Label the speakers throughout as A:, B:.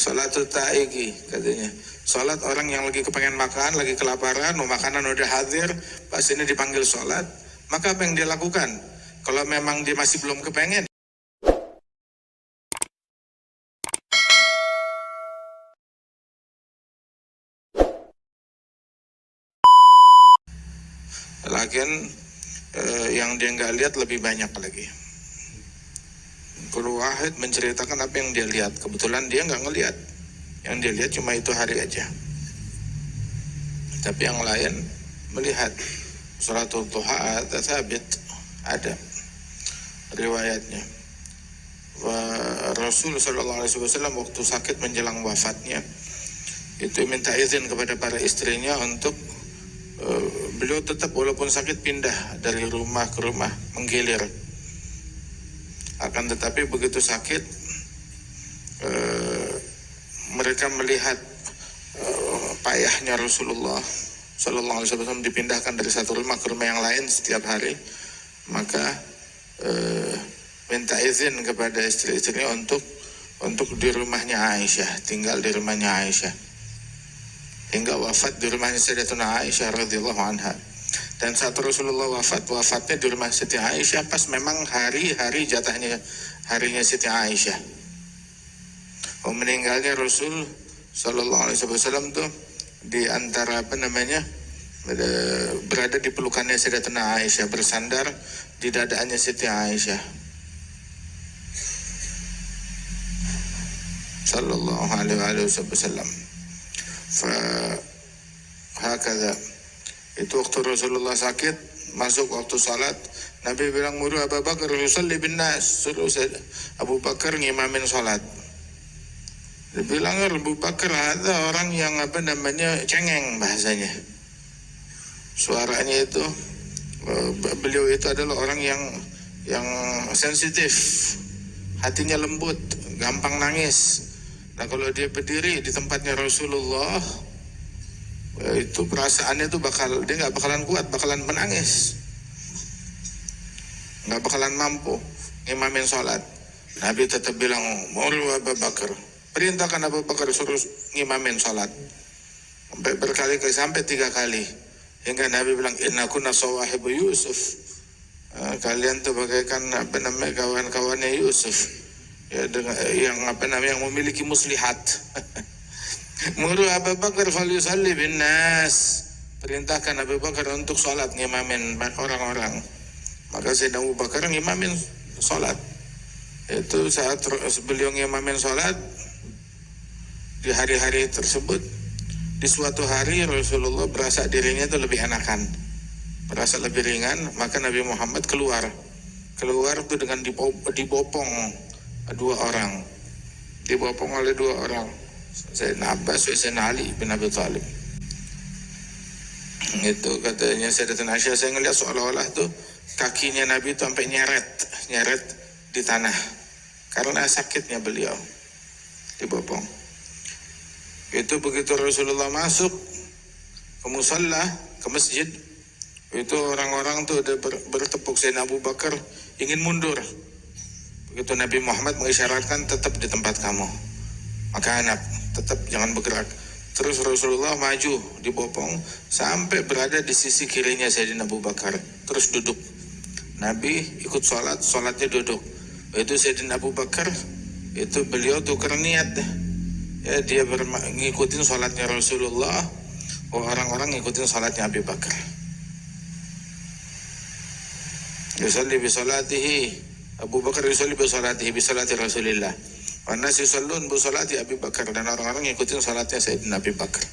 A: Salatul taiki katanya. Salat orang yang lagi kepengen makan, lagi kelaparan, makanan udah hadir, pas ini dipanggil salat, maka apa yang dia lakukan? Kalau memang dia masih belum kepengen, lagian yang dia nggak lihat lebih banyak lagi. Kalau Wahid menceritakan apa yang dia lihat, kebetulan dia nggak ngelihat, yang dia lihat cuma itu hari aja. Tapi yang lain melihat. Salatul duha sabit, ada riwayatnya. Rasul sallallahu alaihi wasallam waktu sakit menjelang wafatnya itu minta izin kepada para istrinya untuk beliau tetap walaupun sakit pindah dari rumah ke rumah menggilir. Akan tetapi begitu sakit mereka melihat payahnya Rasulullah sallallahu alaihi wasallam dipindahkan dari satu rumah ke rumah yang lain setiap hari, maka minta izin kepada istri-istrinya untuk di rumahnya Aisyah, tinggal di rumahnya Aisyah hingga wafat di rumahnya Sayyidatuna Aisyah radhiyallahu anha. Dan saat Rasulullah wafatnya di rumah Siti Aisyah pas memang hari-hari jatahnya harinya Siti Aisyah. Meninggalnya Rasul sallallahu alaihi wasallam tuh di antara berada di pelukannya Sayyidatuna Aisyah, bersandar di dadaannya Siti Aisyah sallallahu alaihi wasallam. Hakadha. Itu waktu Rasulullah sakit, masuk waktu salat, Nabi bilang muru Abu Bakar yusalli bin nas, suruh Abu Bakar ngimamin salat. Dia bilang Abu Bakar ada orang yang cengeng bahasanya. Suaranya itu beliau itu adalah orang yang sensitif, hatinya lembut, gampang nangis. Nah kalau dia berdiri di tempatnya Rasulullah, itu perasaannya itu dia nggak bakalan kuat, bakalan menangis, nggak bakalan mampu imamin sholat. Nabi tetap bilang mulu Abu Bakar, perintahkan Abu Bakar suruh ngimamin sholat berkali-kali sampai 3 kali, hingga Nabi bilang innakunna sawahibu Yusuf, kalian tuh bagaikan kawan-kawannya Yusuf ya, yang memiliki muslihat. Muru Abu Bakar falyusalli bin nas, perintahkan Abu Bakar untuk sholat ngimamin orang-orang. Maka Sayyidina Abu Bakar ngimamin sholat. Itu saat beliau ngimamin sholat di hari-hari tersebut, di suatu hari Rasulullah berasa dirinya itu lebih enakan, berasa lebih ringan, maka Nabi Muhammad keluar itu dengan dibopong 2 orang, dibopong oleh 2 orang, Sayyidina Abbas, Sayyidina Ali bin Abi Thalib. Itu katanya Sayyidatuna Aisyah, saya ngeliat seolah-olah tuh kakinya Nabi itu sampai nyeret di tanah karena sakitnya beliau, dibopong. Itu begitu Rasulullah masuk ke musalla, ke masjid, itu orang-orang tuh udah bertepuk. Sayyidina Abu Bakar ingin mundur. Begitu Nabi Muhammad mengisyaratkan tetap di tempat kamu, maka anak tetap jangan bergerak. Terus Rasulullah maju dibopong sampai berada di sisi kirinya Sayyidina Abu Bakar, terus duduk. Nabi ikut sholatnya duduk. Itu Sayyidina Abu Bakar itu beliau tukar niat ya, dia ngikutin sholatnya Rasulullah, orang-orang ngikutin sholatnya Abu Bakar. Yusalli bi sholatihi, Abu Bakar yusalli bi sholatihi bi sholati Rasulillah, wa nas yusallun bi sholati Abu Bakar, dan orang-orang ngikutin sholatnya Sayyidina Abu Bakar.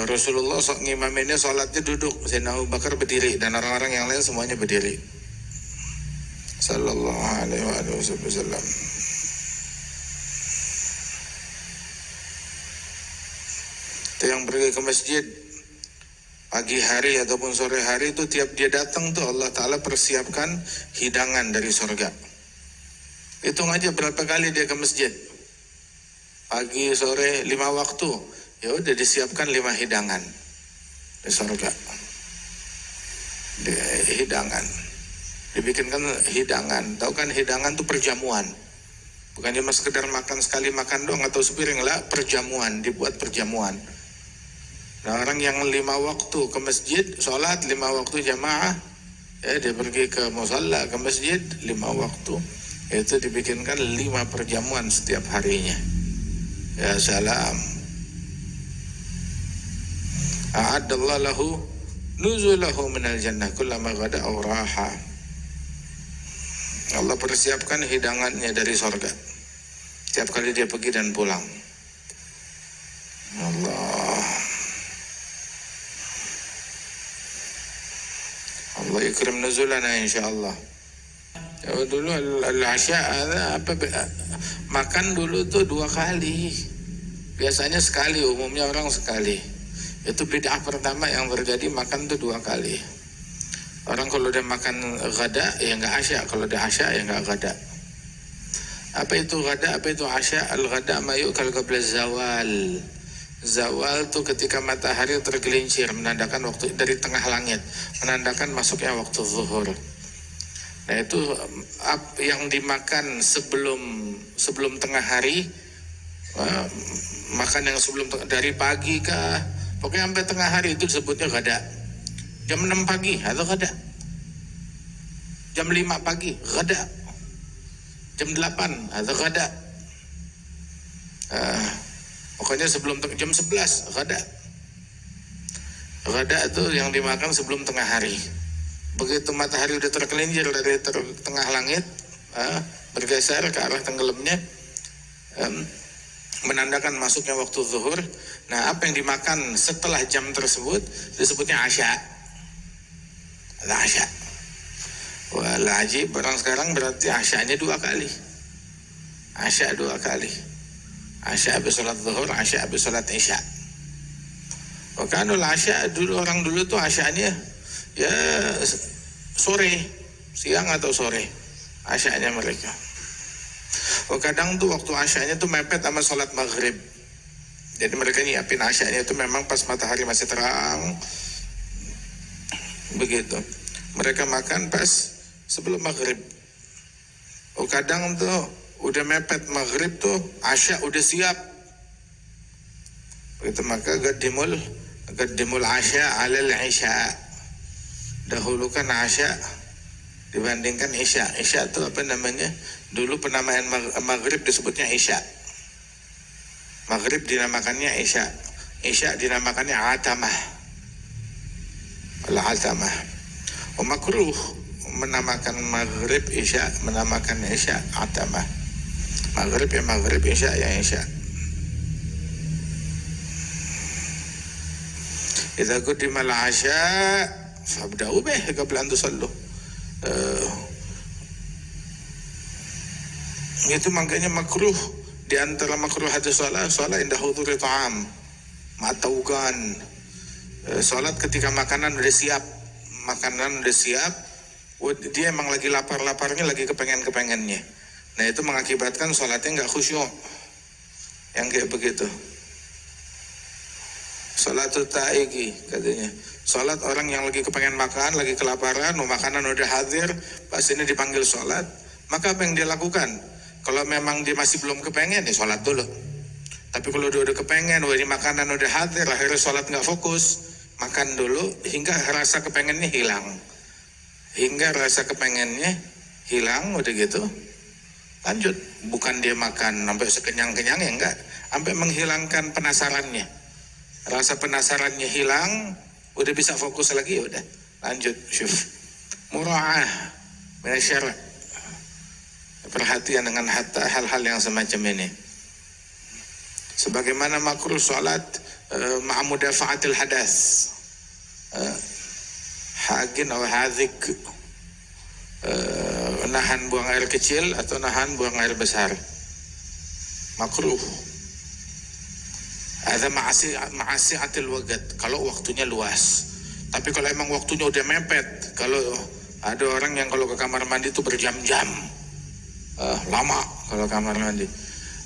A: Rasulullah ngimaminnya sholatnya duduk, Sayyidina Abu Bakar berdiri, dan orang-orang yang lain semuanya berdiri sallallahu alaihi wasallam. Itu yang pergi ke masjid pagi hari ataupun sore hari, itu tiap dia datang tuh Allah Ta'ala persiapkan hidangan dari surga. Hitung aja berapa kali dia ke masjid, pagi sore 5 waktu, ya udah disiapkan 5 hidangan di surga. Hidangan dibikinkan hidangan, tahu kan hidangan tuh perjamuan. Bukan cuma sekedar makan sekali makan doang atau sepiring lah, perjamuan, dibuat perjamuan. Nah, orang yang 5 waktu ke masjid, sholat 5 waktu jamaah, dia pergi ke musalla, ke masjid 5 waktu, itu dibikinkan 5 perjamuan setiap harinya. Ya salam. A'addallahu lahu nuzulahu minal jannah kullama ghada aw raha. Allah persiapkan hidangannya dari sorga setiap kali dia pergi dan pulang. Allah ikram nuzulana insyaallah. Ya, dulu al-asya makan dulu tuh 2 kali. Biasanya sekali, umumnya orang sekali. Itu bid'ah pertama yang terjadi, makan tuh 2 kali. Orang kalau udah makan ghada ya nggak asya, kalau udah asya ya nggak ghada. Apa itu ghada, apa itu asya? Al-ghada ma yu'kal qabla zawal. Zawal tuh ketika matahari tergelincir, menandakan waktu dari tengah langit, menandakan masuknya waktu zuhur. Nah itu yang dimakan sebelum tengah hari, makan yang sebelum dari pagi kah, pokoknya sampai tengah hari itu disebutnya ghada. Jam 6 pagi atau ghada, jam 5 pagi ghada, jam 8 atau ghada, pokoknya sebelum jam 11 ghada. Ghada itu yang dimakan sebelum tengah hari. Begitu matahari udah tergelincir dari tengah langit, bergeser ke arah tenggelamnya, menandakan masuknya waktu zuhur. Nah, apa yang dimakan setelah jam tersebut disebutnya asya. Asya. Wah, ajib, orang sekarang berarti asyanya 2 kali. Asya 2 kali. Asya habis sholat zuhur, asya habis sholat isya. Wakanul asya, dulu orang dulu tuh asyanya ya sore, siang atau sore asyanya mereka. Kadang tuh waktu asyanya tuh mepet sama sholat maghrib. Jadi mereka nyiapin asyanya itu memang pas matahari masih terang. Begitu. Mereka makan pas sebelum maghrib. Kadang tuh udah mepet maghrib tuh asya udah siap. Begitu, maka gaddimul asya alal isya. Dahulukan asya dibandingkan isya. Isya itu apa namanya? Dulu penamaan maghrib disebutnya isya. Maghrib dinamakannya isya. Isya dinamakannya atamah. Al-atamah. Makruh menamakan maghrib isya, menamakan isya atamah. Maghrib ya maghrib, isya ya isya. Idza qudima al-asya fabda'u bih qabla an tusallu. Itu makanya makruh, di antara makruh hadis salat indah huduri ta'am, mataukan. Salat ketika makanan udah siap, dia emang lagi lapar-laparnya, lagi kepengen-kepengennya. Nah itu mengakibatkan salatnya nggak khusyuk, yang kayak begitu. Salatut taiki katanya. Salat orang yang lagi kepengen makan, lagi kelaparan, makanan udah hadir, pas ini dipanggil salat, maka apa yang dia lakukan? Kalau memang dia masih belum kepengen, ya salat dulu. Tapi kalau dia udah kepengen, ini makanan udah hadir, akhirnya salat nggak fokus, makan dulu hingga rasa kepengennya hilang. Udah gitu, lanjut. Bukan dia makan sampai sekenyang-kenyang, ya enggak, sampai menghilangkan penasarannya. Rasa penasarannya hilang, udah bisa fokus lagi, udah lanjut. Syuf mura'ah minasyara', perhatian dengan hal-hal yang semacam ini. Sebagaimana makruh salat ma'mudafa'atil hadas, hagin atau hadik, nahan buang air kecil atau nahan buang air besar, makruh. Ada ma'asi'atil waqt, kalau waktunya luas. Tapi kalau emang waktunya udah mepet, kalau ada orang yang kalau ke kamar mandi itu berjam-jam, lama kalau kamar mandi,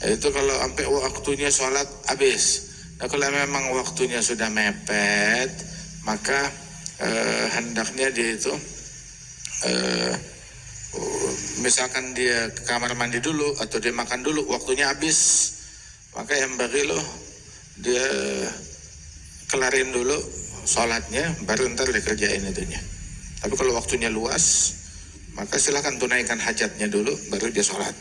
A: itu kalau sampai waktunya sholat habis. Nah kalau memang waktunya sudah mepet, maka hendaknya dia itu misalkan dia ke kamar mandi dulu atau dia makan dulu, waktunya habis, maka yang bagi lo dia kelarin dulu sholatnya, baru ntar dikerjain itunya. Tapi kalau waktunya luas, maka silakan tunaikan hajatnya dulu, baru dia sholat.